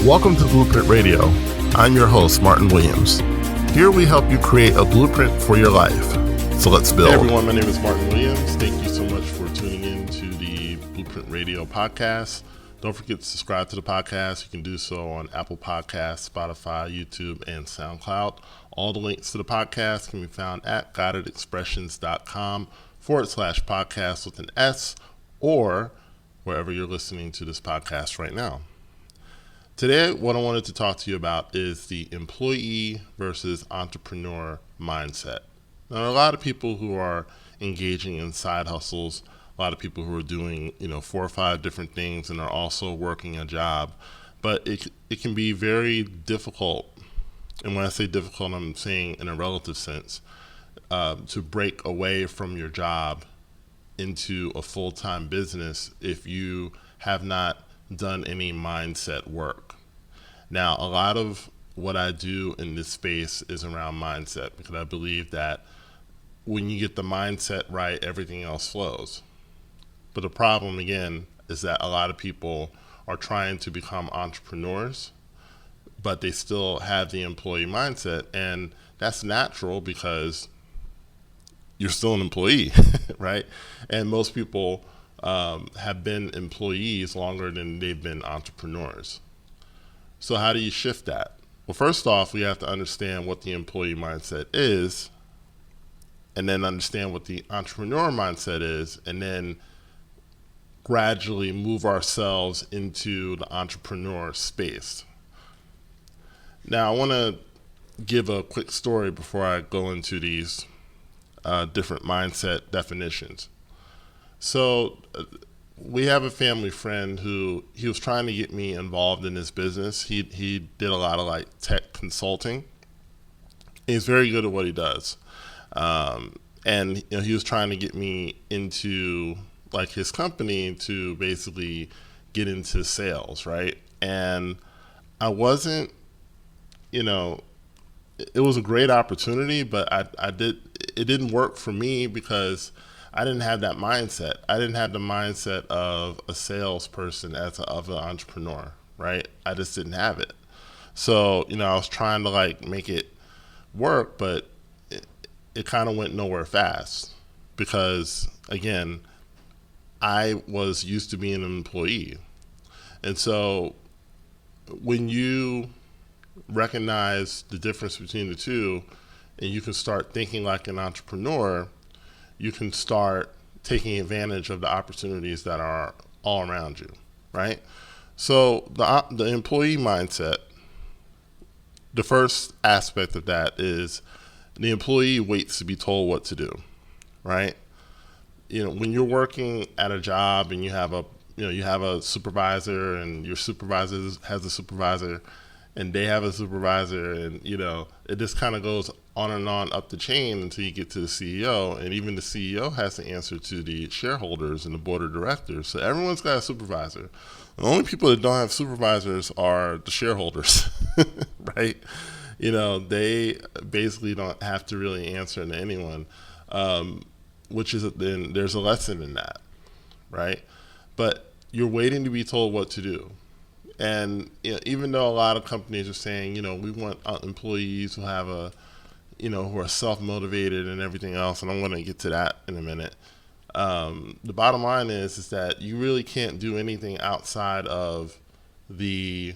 Welcome to Blueprint Radio. I'm your host, Martin Williams. Here we help you create a blueprint for your life. So let's build. Hey everyone, my name is Martin Williams. Thank you so much for tuning in to the Blueprint Radio podcast. Don't forget to subscribe to the podcast. You can do so on Apple Podcasts, Spotify, YouTube, and SoundCloud. All the links to the podcast can be found at guidedexpressions.com/podcast with an S, or wherever you're listening to this podcast right now. Today, what I wanted to talk to you about is the employee versus entrepreneur mindset. Now, there are a lot of people who are engaging in side hustles, a lot of people who are doing, 4 or 5 different things and are also working a job, but it can be very difficult. And when I say difficult, I'm saying in a relative sense, to break away from your job into a full-time business if you have not done any mindset work. Now, a lot of what I do in this space is around mindset, because I believe that when you get the mindset right, everything else flows. But the problem, again, is that a lot of people are trying to become entrepreneurs, but they still have the employee mindset, and that's natural because you're still an employee, right? And most people have been employees longer than they've been entrepreneurs. So how do you shift that? Well, first off, we have to understand what the employee mindset is, and then understand what the entrepreneur mindset is, and then gradually move ourselves into the entrepreneur space. Now, I want to give a quick story before I go into these different mindset definitions. So we have a family friend who he was trying to get me involved in his business. He did a lot of tech consulting. He's very good at what he does. And he was trying to get me into his company to basically get into sales, right? And I wasn't, it was a great opportunity, but it didn't work for me because I didn't have that mindset. I didn't have the mindset of a salesperson of an entrepreneur, right? I just didn't have it. So, I was trying to make it work, but it kind of went nowhere fast because, again, I was used to being an employee. And so when you recognize the difference between the two and you can start thinking like an entrepreneur, you can start taking advantage of the opportunities that are all around you, right? So the employee mindset, the first aspect of that is the employee waits to be told what to do, right? When you're working at a job and you have a supervisor, and your supervisor has a supervisor, and they have a supervisor, and it just kind of goes on and on up the chain until you get to the CEO, and even the CEO has to answer to the shareholders and the board of directors. So everyone's got a supervisor. The only people that don't have supervisors are the shareholders, right? They basically don't have to really answer to anyone, which is then there's a lesson in that, right? But you're waiting to be told what to do. And even though a lot of companies are saying, we want employees who have who are self-motivated and everything else, and I'm going to get to that in a minute. The bottom line is that you really can't do anything outside of the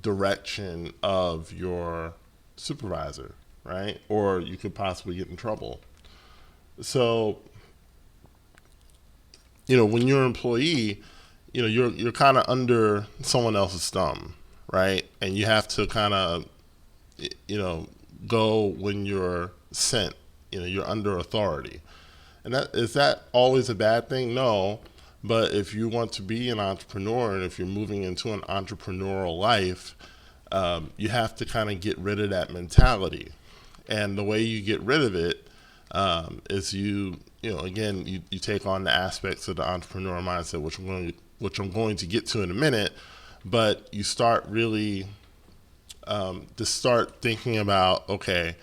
direction of your supervisor, right? Or you could possibly get in trouble. So, when you're an employee, you're kind of under someone else's thumb, right? And you have to kind of, go when you're sent. You're under authority. And is that always a bad thing? No. But if you want to be an entrepreneur, and if you're moving into an entrepreneurial life, you have to kind of get rid of that mentality. And the way you get rid of it is you take on the aspects of the entrepreneur mindset, which I'm going to get to in a minute. But you start really to start thinking about, okay,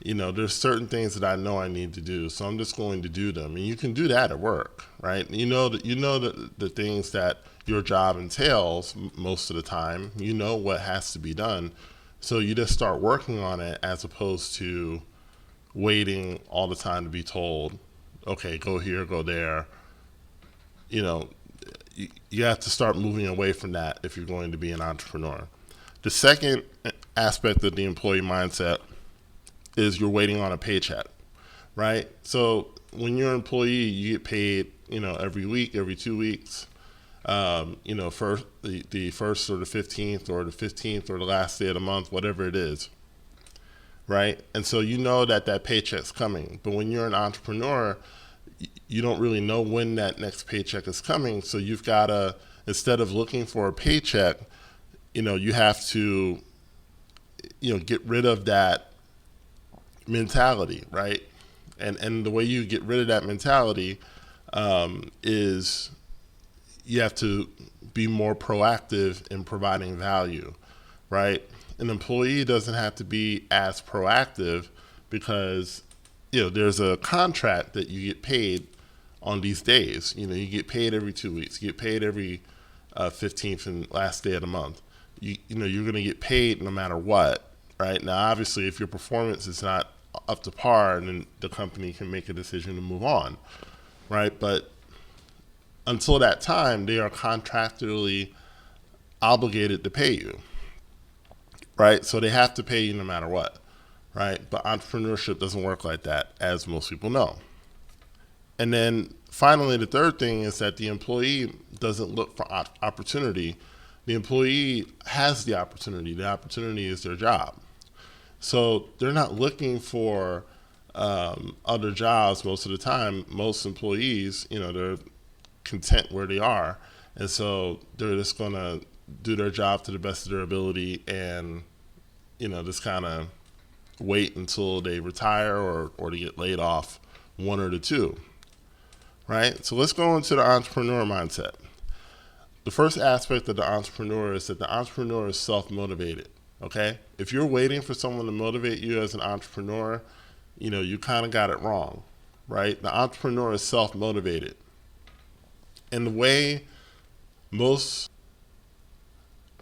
There's certain things that I know I need to do, so I'm just going to do them. And you can do that at work, right? The things that your job entails most of the time. You know what has to be done, so you just start working on it as opposed to waiting all the time to be told, okay, go here, go there. You have to start moving away from that if you're going to be an entrepreneur. The second aspect of the employee mindset is you're waiting on a paycheck, right? So when you're an employee, you get paid, every week, every 2 weeks, first the first or the 15th or the 15th or the last day of the month, whatever it is, right? And so that paycheck's coming. But when you're an entrepreneur, you don't really know when that next paycheck is coming. So you've got to, instead of looking for a paycheck, you have to, get rid of that mentality, right? And the way you get rid of that mentality is you have to be more proactive in providing value, right? An employee doesn't have to be as proactive because there's a contract that you get paid on these days. You get paid every 2 weeks. You get paid every 15th and last day of the month. You're going to get paid no matter what, right? Now, obviously, if your performance is not up to par, then the company can make a decision to move on, right? But until that time, they are contractually obligated to pay you, right? So they have to pay you no matter what, right? But entrepreneurship doesn't work like that, as most people know. And then finally, the third thing is that the employee doesn't look for opportunity. The employee has the opportunity. The opportunity is their job. So they're not looking for other jobs most of the time. Most employees, they're content where they are. And so they're just going to do their job to the best of their ability and, just kind of wait until they retire or they get laid off, one or the two, right? So let's go into the entrepreneur mindset. The first aspect of the entrepreneur is that the entrepreneur is self-motivated, okay? If you're waiting for someone to motivate you as an entrepreneur, you kind of got it wrong, right? The entrepreneur is self-motivated. And the way most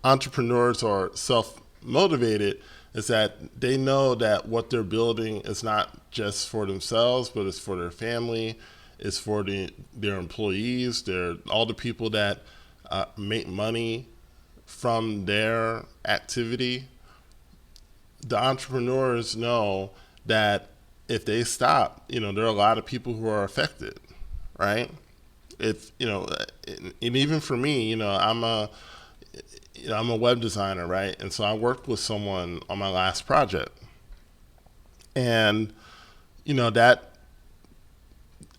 entrepreneurs are self-motivated is that they know that what they're building is not just for themselves, but it's for their family, it's for their employees, all the people that make money from their activity. The entrepreneurs know that if they stop, there are a lot of people who are affected, right? If and even for me, I'm a web designer, right? And so I worked with someone on my last project, and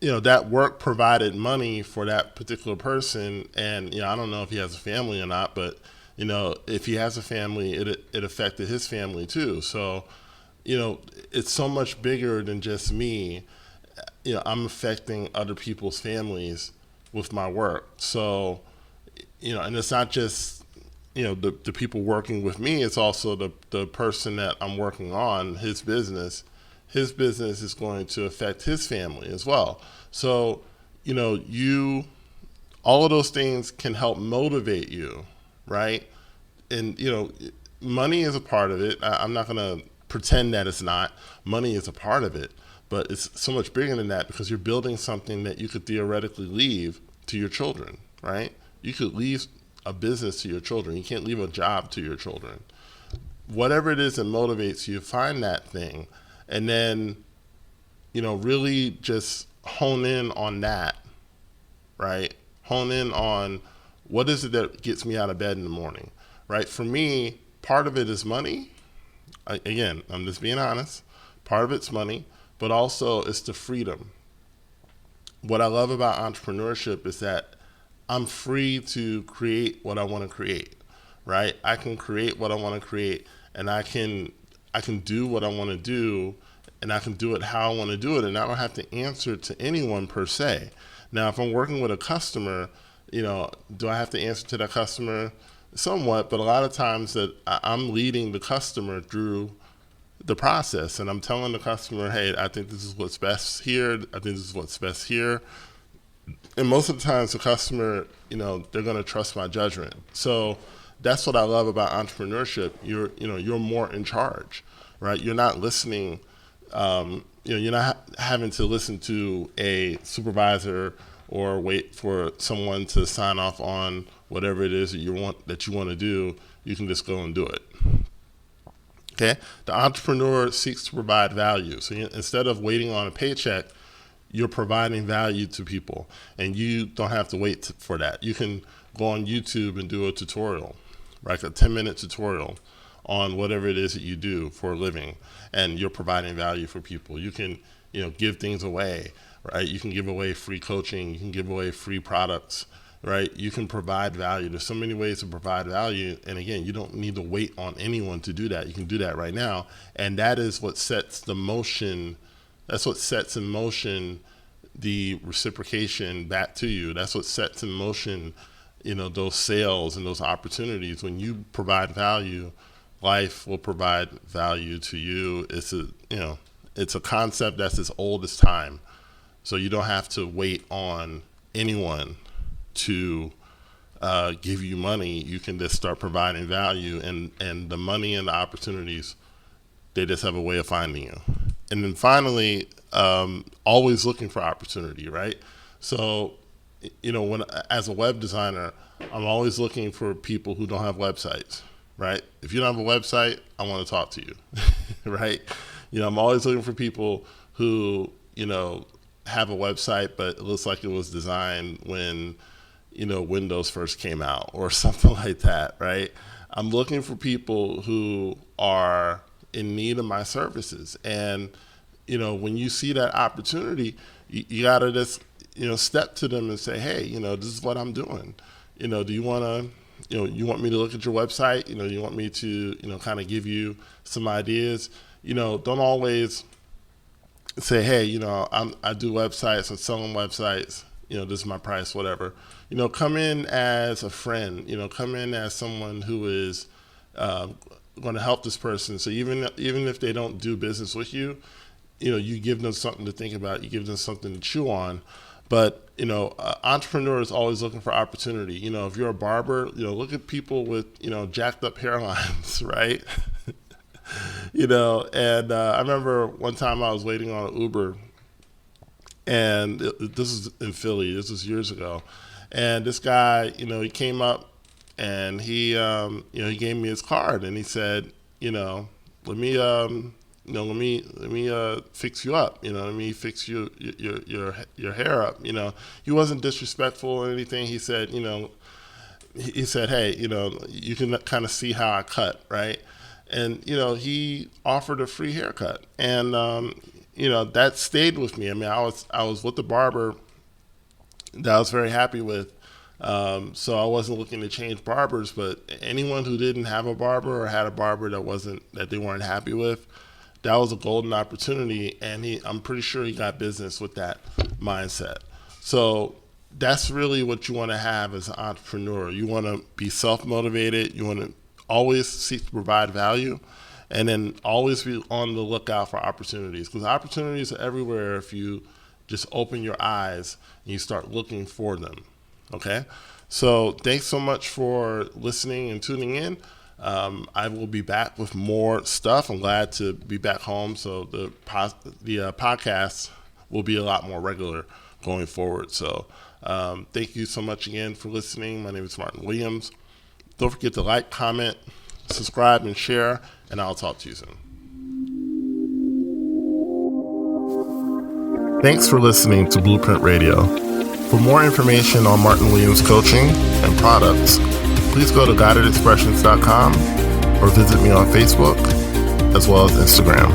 that work provided money for that particular person. And I don't know if he has a family or not, but if he has a family, it affected his family too. So it's so much bigger than just me. I'm affecting other people's families with my work. So and it's not just the people working with me, it's also the person that I'm working on, his business is going to affect his family as well. So all of those things can help motivate you, right? And money is a part of it. I'm not going to pretend that it's not. Money is a part of it, but it's so much bigger than that, because you're building something that you could theoretically leave to your children, right? You could leave a business to your children. You can't leave a job to your children. Whatever it is that motivates you, find that thing, and then, really just hone in on that, right? Hone in on what is it that gets me out of bed in the morning, right? For me, part of it is money. Again, I'm just being honest. Part of it's money, but also it's the freedom. What I love about entrepreneurship is that I'm free to create what I want to create, right? I can create what I want to create, and I can do what I want to do, and I can do it how I want to do it, and I don't have to answer to anyone per se. Now, if I'm working with a customer, do I have to answer to that customer? Somewhat, but a lot of times that I'm leading the customer through, the process, and I'm telling the customer, hey, I think this is what's best here. I think this is what's best here. And most of the times the customer, they're going to trust my judgment. So that's what I love about entrepreneurship. You're more in charge, right? You're not listening. You're not having to listen to a supervisor or wait for someone to sign off on whatever it is that you want to do. You can just go and do it. Okay? The entrepreneur seeks to provide value. So instead of waiting on a paycheck, you're providing value to people, and you don't have to wait for that. You can go on YouTube and do a tutorial, like a 10-minute tutorial on whatever it is that you do for a living, and you're providing value for people. You can, give things away, right? You can give away free coaching. You can give away free products, right? You can provide value. There's so many ways to provide value, and again, you don't need to wait on anyone to do that. You can do that right now, and that is what sets the motion. That's what sets in motion the reciprocation back to you. That's what sets in motion, those sales and those opportunities. When you provide value, life will provide value to you. It's a concept that's as old as time. So you don't have to wait on anyone to give you money. You can just start providing value, and the money and the opportunities, they just have a way of finding you. And then finally, always looking for opportunity, right? So, when as a web designer, I'm always looking for people who don't have websites, right? If you don't have a website, I want to talk to you, right? I'm always looking for people who, have a website, but it looks like it was designed when, Windows first came out or something like that, right? I'm looking for people who are in need of my services. And, when you see that opportunity, you gotta just, step to them and say, hey, this is what I'm doing. Do you want to, you want me to look at your website? You want me to, kind of give you some ideas? Don't always say, hey, I do websites, I'm selling websites, this is my price, whatever. Come in as a friend, come in as someone who is going to help this person. So even if they don't do business with you, you give them something to think about, you give them something to chew on. But, entrepreneur is always looking for opportunity. If you're a barber, look at people with, jacked up hairlines, right? And I remember one time I was waiting on an Uber, and this was in Philly, this was years ago. And this guy, he came up and he gave me his card, and he said, let me fix you up, let me fix your hair up. He wasn't disrespectful or anything. He said, he said, hey, you can kind of see how I cut, right? And, he offered a free haircut, and, that stayed with me. I mean, I was with the barber that I was very happy with. So I wasn't looking to change barbers, but anyone who didn't have a barber or had a barber that they weren't happy with, that was a golden opportunity. And I'm pretty sure he got business with that mindset. So that's really what you want to have as an entrepreneur. You want to be self-motivated. You want to always seek to provide value, and then always be on the lookout for opportunities, because opportunities are everywhere if you just open your eyes and you start looking for them. Okay? So thanks so much for listening and tuning in. I will be back with more stuff. I'm glad to be back home, so the podcast will be a lot more regular going forward. So thank you so much again for listening. My name is Martin Williams. Don't forget to like, comment, subscribe, and share, and I'll talk to you soon. Thanks for listening to Blueprint Radio. For more information on Martin Williams coaching and products, please go to guidedexpressions.com or visit me on Facebook as well as Instagram.